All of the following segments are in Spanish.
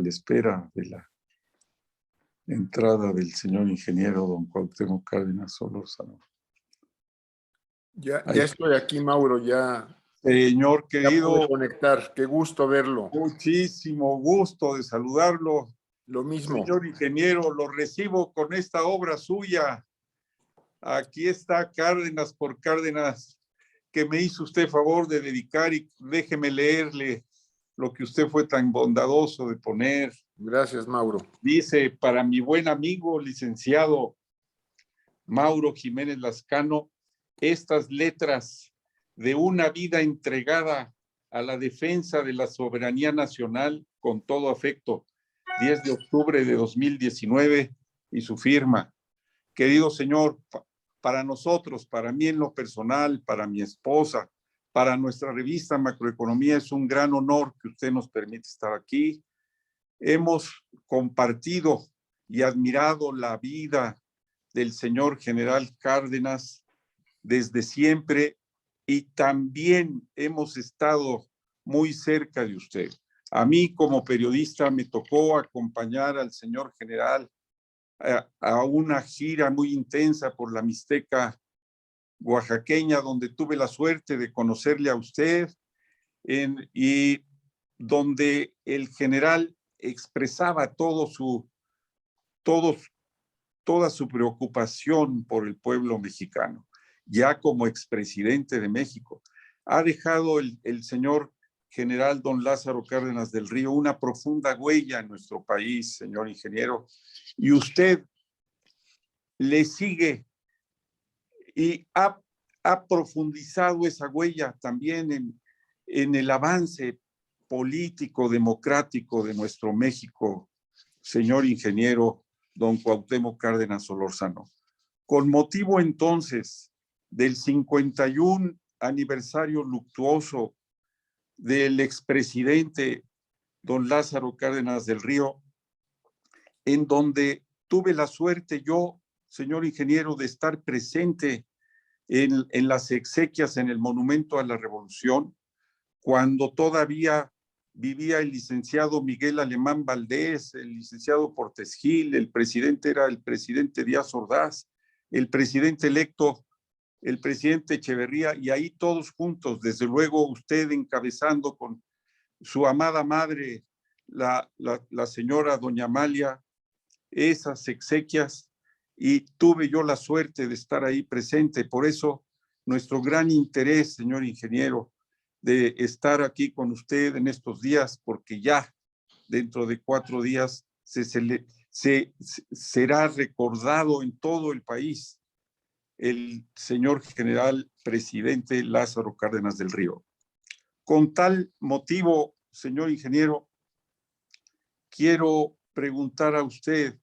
a la espera de la entrada del señor ingeniero don Cuauhtémoc Cárdenas Solórzano. Ya estoy aquí, Mauro, ya. Señor querido, pude conectar. Qué gusto verlo. muchísimo gusto de saludarlo. Lo mismo. Señor ingeniero, lo recibo con esta obra suya. Aquí está Cárdenas por Cárdenas, que me hizo usted favor de dedicar, y déjeme leerle lo que usted fue tan bondadoso de poner. Gracias, Mauro. Dice: para mi buen amigo, licenciado Mauro Jiménez Lascano, estas letras de una vida entregada a la defensa de la soberanía nacional con todo afecto. 10 de octubre de 2019 y su firma. Querido señor, para nosotros, para mí en lo personal, para mi esposa, para nuestra revista Macroeconomía, es un gran honor que usted nos permita estar aquí. Hemos compartido y admirado la vida del señor general Cárdenas desde siempre, y también hemos estado muy cerca de usted. A mí como periodista me tocó acompañar al señor general a una gira muy intensa por la Mixteca oaxaqueña, donde tuve la suerte de conocerle a usted y donde el general expresaba toda su preocupación por el pueblo mexicano. Ya como expresidente de México, ha dejado el señor general don Lázaro Cárdenas del Río una profunda huella en nuestro país, señor ingeniero, y usted le sigue y ha profundizado esa huella también en el avance político, democrático de nuestro México, señor ingeniero don Cuauhtémoc Cárdenas Solórzano. Con motivo entonces del 51 aniversario luctuoso del expresidente don Lázaro Cárdenas del Río, en donde tuve la suerte yo, señor ingeniero, de estar presente en las exequias en el Monumento a la Revolución, cuando todavía vivía el licenciado Miguel Alemán Valdés, el licenciado Portes Gil, el presidente era el presidente Díaz Ordaz, el presidente electo, el presidente Echeverría, y ahí todos juntos, desde luego usted encabezando con su amada madre, la señora doña Amalia, esas exequias, y tuve yo la suerte de estar ahí presente. Por eso nuestro gran interés, señor ingeniero, de estar aquí con usted en estos días, porque ya dentro de 4 días será recordado en todo el país el señor general presidente Lázaro Cárdenas del Río. Con tal motivo, señor ingeniero, quiero preguntar a usted,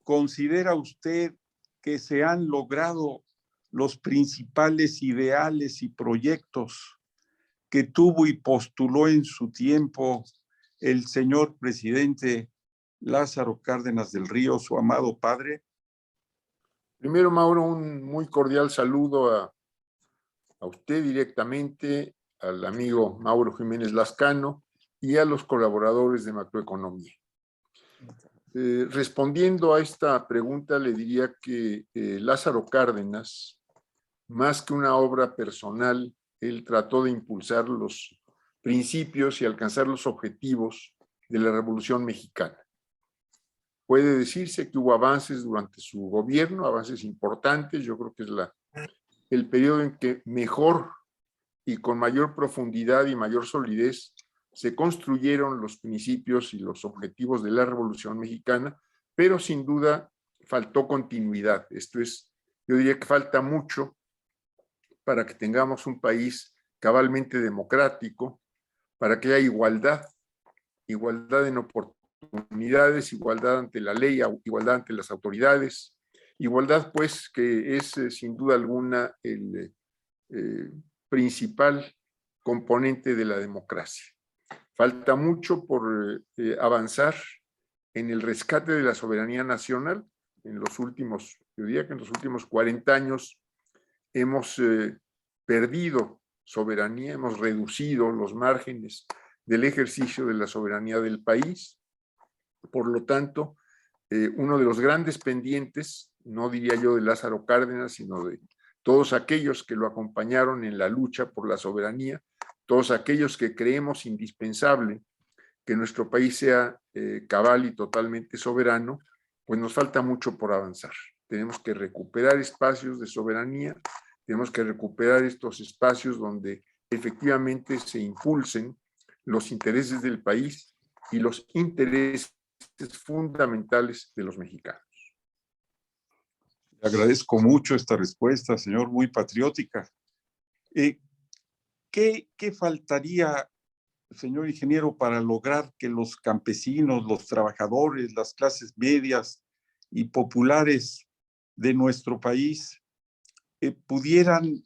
¿considera usted que se han logrado los principales ideales y proyectos que tuvo y postuló en su tiempo el señor presidente Lázaro Cárdenas del Río, su amado padre? Primero, Mauro, un muy cordial saludo a usted directamente, al amigo Mauro Jiménez Lascano y a los colaboradores de Macroeconomía. Respondiendo a esta pregunta, le diría que Lázaro Cárdenas, más que una obra personal, él trató de impulsar los principios y alcanzar los objetivos de la Revolución Mexicana. Puede decirse que hubo avances durante su gobierno, avances importantes. Yo creo que es el periodo en que mejor y con mayor profundidad y mayor solidez se construyeron los principios y los objetivos de la Revolución Mexicana, pero sin duda faltó continuidad. Esto es, yo diría que falta mucho para que tengamos un país cabalmente democrático, para que haya igualdad en oportunidades, igualdad ante la ley, igualdad ante las autoridades, igualdad pues que es sin duda alguna el principal componente de la democracia. Falta mucho por avanzar en el rescate de la soberanía nacional. En los últimos, yo diría que en los últimos 40 años hemos perdido soberanía, hemos reducido los márgenes del ejercicio de la soberanía del país. Por lo tanto, uno de los grandes pendientes, no diría yo de Lázaro Cárdenas, sino de todos aquellos que lo acompañaron en la lucha por la soberanía, todos aquellos que creemos indispensable que nuestro país sea cabal y totalmente soberano, pues nos falta mucho por avanzar. Tenemos que recuperar espacios de soberanía, tenemos que recuperar estos espacios donde efectivamente se impulsen los intereses del país y los intereses fundamentales de los mexicanos. Le agradezco mucho esta respuesta, señor, muy patriótica. ¿Qué faltaría, señor ingeniero, para lograr que los campesinos, los trabajadores, las clases medias y populares de nuestro país pudieran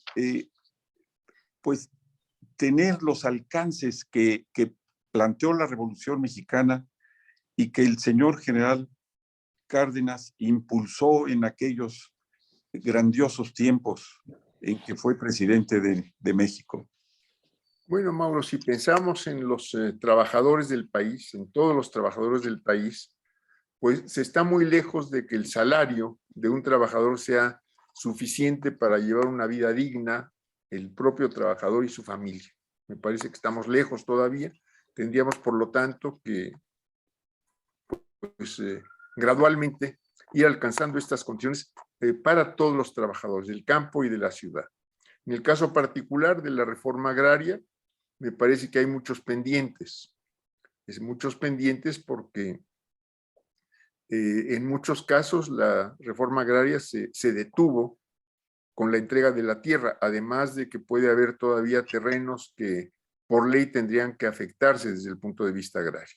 pues tener los alcances que planteó la Revolución Mexicana y que el señor general Cárdenas impulsó en aquellos grandiosos tiempos en que fue presidente de México? Bueno, Mauro, si pensamos en los trabajadores del país, en todos los trabajadores del país, pues se está muy lejos de que el salario de un trabajador sea suficiente para llevar una vida digna, el propio trabajador y su familia. Me parece que estamos lejos todavía. Tendríamos, por lo tanto, que pues, gradualmente ir alcanzando estas condiciones para todos los trabajadores del campo y de la ciudad. En el caso particular de la reforma agraria, me parece que hay muchos pendientes. Muchos pendientes porque en muchos casos la reforma agraria se detuvo con la entrega de la tierra, además de que puede haber todavía terrenos que por ley tendrían que afectarse desde el punto de vista agrario.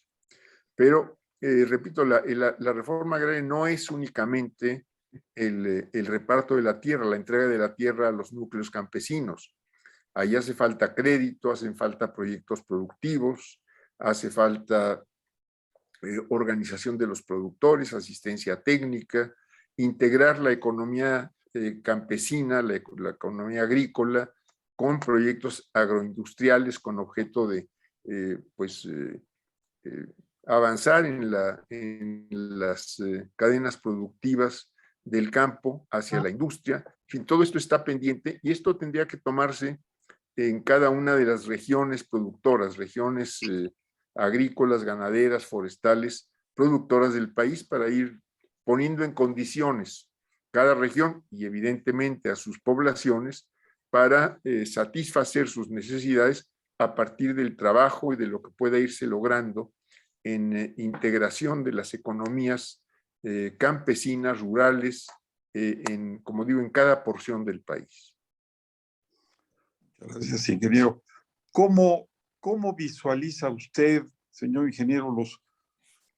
Pero, repito, la reforma agraria no es únicamente el reparto de la tierra, la entrega de la tierra a los núcleos campesinos. Ahí hace falta crédito, hacen falta proyectos productivos, hace falta organización de los productores, asistencia técnica, integrar la economía campesina, la economía agrícola, con proyectos agroindustriales con objeto de avanzar en las cadenas productivas del campo hacia la industria. En fin, todo esto está pendiente y esto tendría que tomarse en cada una de las regiones productoras, regiones agrícolas, ganaderas, forestales, productoras del país, para ir poniendo en condiciones cada región y evidentemente a sus poblaciones para satisfacer sus necesidades a partir del trabajo y de lo que pueda irse logrando en integración de las economías campesinas, rurales, como digo, en cada porción del país. Gracias, ingeniero. ¿Cómo visualiza usted, señor ingeniero,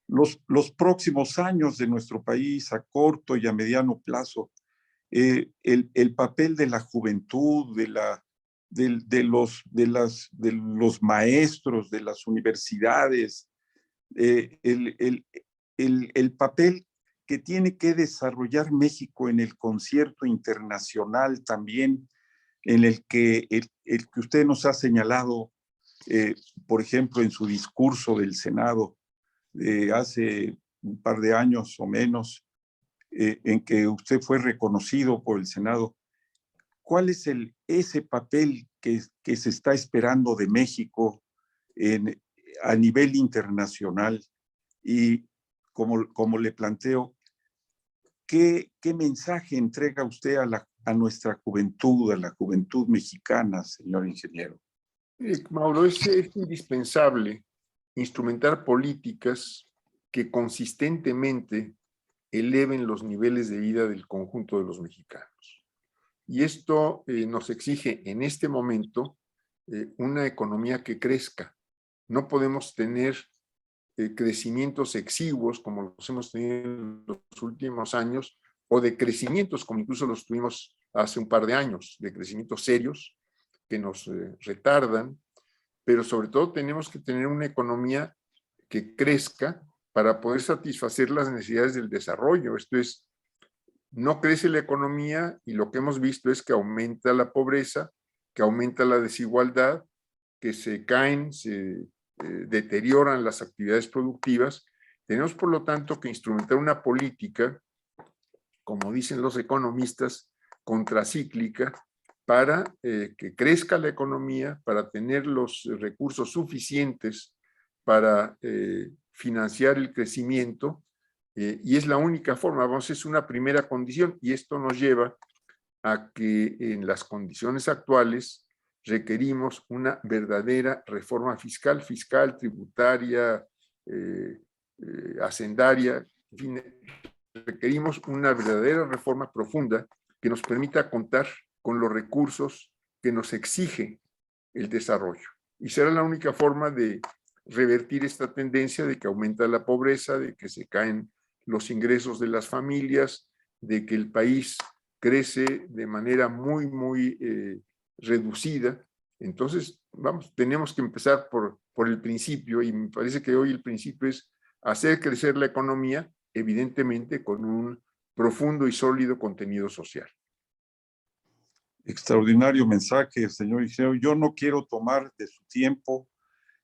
los próximos años de nuestro país a corto y a mediano plazo? El papel de la juventud, de los maestros, de las universidades, el papel que tiene que desarrollar México en el concierto internacional también, en el que usted nos ha señalado, por ejemplo, en su discurso del Senado hace un par de años o menos, en que usted fue reconocido por el Senado. ¿Cuál es ese papel que se está esperando de México a nivel internacional? Y como le planteo, ¿qué mensaje entrega usted a nuestra juventud, a la juventud mexicana, señor ingeniero? Mauro, es indispensable instrumentar políticas que consistentemente eleven los niveles de vida del conjunto de los mexicanos. Y esto nos exige en este momento una economía que crezca. No podemos tener crecimientos exiguos como los hemos tenido en los últimos años, o de crecimientos como incluso los tuvimos hace un par de años, de crecimientos serios que nos retardan, pero sobre todo tenemos que tener una economía que crezca para poder satisfacer las necesidades del desarrollo. Esto es, no crece la economía y lo que hemos visto es que aumenta la pobreza, que aumenta la desigualdad, que se caen, se deterioran las actividades productivas Tenemos, por lo tanto, que instrumentar una política, como dicen los economistas, contracíclica, para que crezca la economía, para tener los recursos suficientes para financiar el crecimiento, y es la única forma, vamos, es una primera condición, y esto nos lleva a que en las condiciones actuales requerimos una verdadera reforma fiscal, tributaria, hacendaria, en fin, requerimos una verdadera reforma profunda que nos permita contar con los recursos que nos exige el desarrollo. Y será la única forma de revertir esta tendencia de que aumenta la pobreza, de que se caen los ingresos de las familias, de que el país crece de manera muy reducida. Entonces, vamos, tenemos que empezar por el principio, y me parece que hoy el principio es hacer crecer la economía, evidentemente con un profundo y sólido contenido social. Extraordinario mensaje, señor ingeniero. Yo no quiero tomar de su tiempo,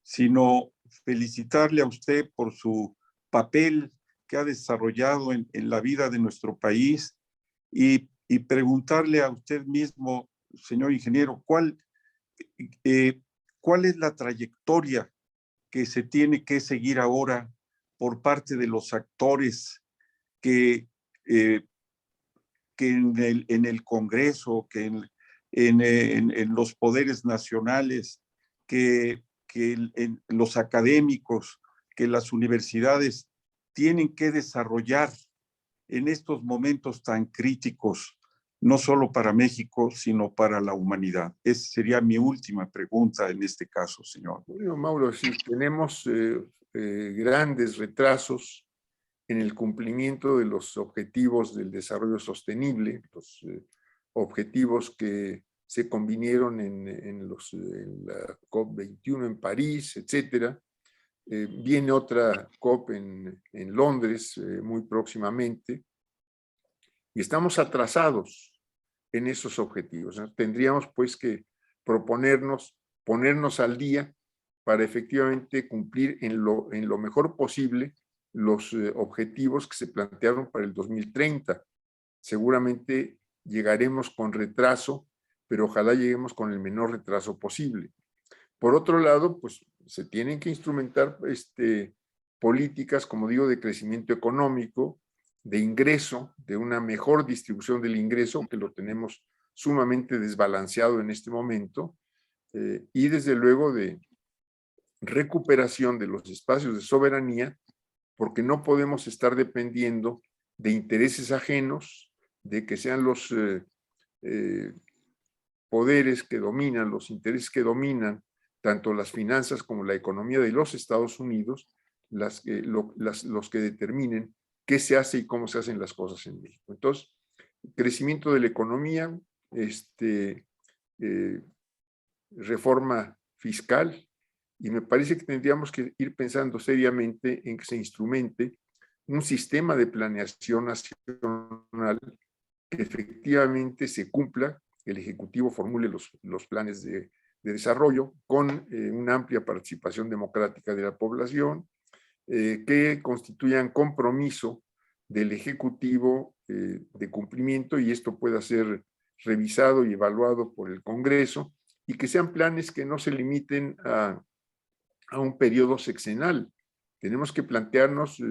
sino felicitarle a usted por su papel que ha desarrollado en la vida de nuestro país y preguntarle a usted mismo, señor ingeniero, ¿cuál es la trayectoria que se tiene que seguir ahora por parte de los actores que en el Congreso, que en los poderes nacionales, que en los académicos, que las universidades tienen que desarrollar en estos momentos tan críticos, no solo para México, sino para la humanidad? Esa sería mi última pregunta en este caso, señor. Bueno, Mauro, sí, tenemos grandes retrasos en el cumplimiento de los objetivos del desarrollo sostenible, los objetivos que se convinieron en la COP21 en París, etcétera. Viene otra COP en Londres muy próximamente, y estamos atrasados en esos objetivos, ¿no? Tendríamos pues que ponernos al día para efectivamente cumplir en lo mejor posible los objetivos que se plantearon para el 2030. Seguramente llegaremos con retraso, pero ojalá lleguemos con el menor retraso posible. Por otro lado, pues se tienen que instrumentar políticas, como digo, de crecimiento económico, de ingreso, de una mejor distribución del ingreso, que lo tenemos sumamente desbalanceado en este momento, y desde luego de recuperación de los espacios de soberanía, porque no podemos estar dependiendo de intereses ajenos, de que sean los poderes que dominan, los intereses que dominan tanto las finanzas como la economía de los Estados Unidos, los que determinen qué se hace y cómo se hacen las cosas en México. Entonces, crecimiento de la economía, reforma fiscal, y me parece que tendríamos que ir pensando seriamente en que se instrumente un sistema de planeación nacional que efectivamente se cumpla, el Ejecutivo formule los planes de desarrollo con una amplia participación democrática de la población, que constituyan compromiso del Ejecutivo de cumplimiento, y esto pueda ser revisado y evaluado por el Congreso, y que sean planes que no se limiten a un periodo sexenal. Tenemos que plantearnos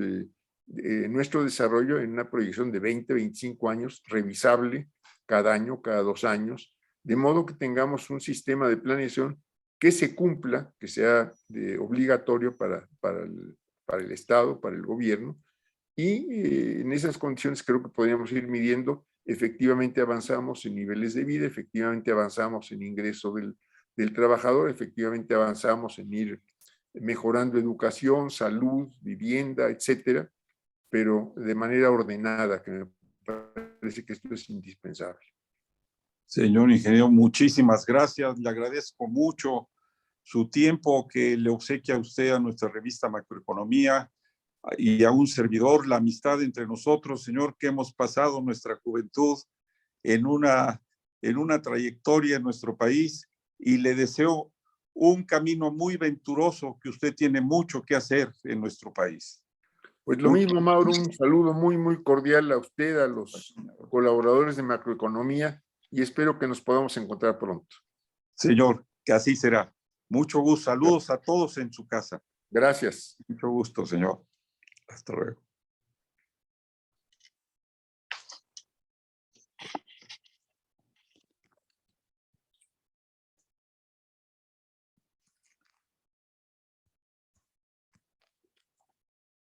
nuestro desarrollo en una proyección de 20, 25 años, revisable cada año, cada 2 años, de modo que tengamos un sistema de planeación que se cumpla, que sea obligatorio para el Estado, para el gobierno, y en esas condiciones creo que podríamos ir midiendo, efectivamente avanzamos en niveles de vida, efectivamente avanzamos en ingreso del trabajador, efectivamente avanzamos en ir mejorando educación, salud, vivienda, etcétera, pero de manera ordenada, que me parece que esto es indispensable. Señor ingeniero, muchísimas gracias. Le agradezco mucho su tiempo que le obsequia a usted, a nuestra revista Macroeconomía, y a un servidor, la amistad entre nosotros, señor, que hemos pasado nuestra juventud en una trayectoria en nuestro país, y le deseo un camino muy venturoso, que usted tiene mucho que hacer en nuestro país. Pues lo mismo, Mauro, un saludo muy cordial a usted, a los colaboradores de Macroeconomía, y espero que nos podamos encontrar pronto. Señor, que así será. Mucho gusto. Saludos a todos en su casa. Gracias. Mucho gusto, señor. Hasta luego.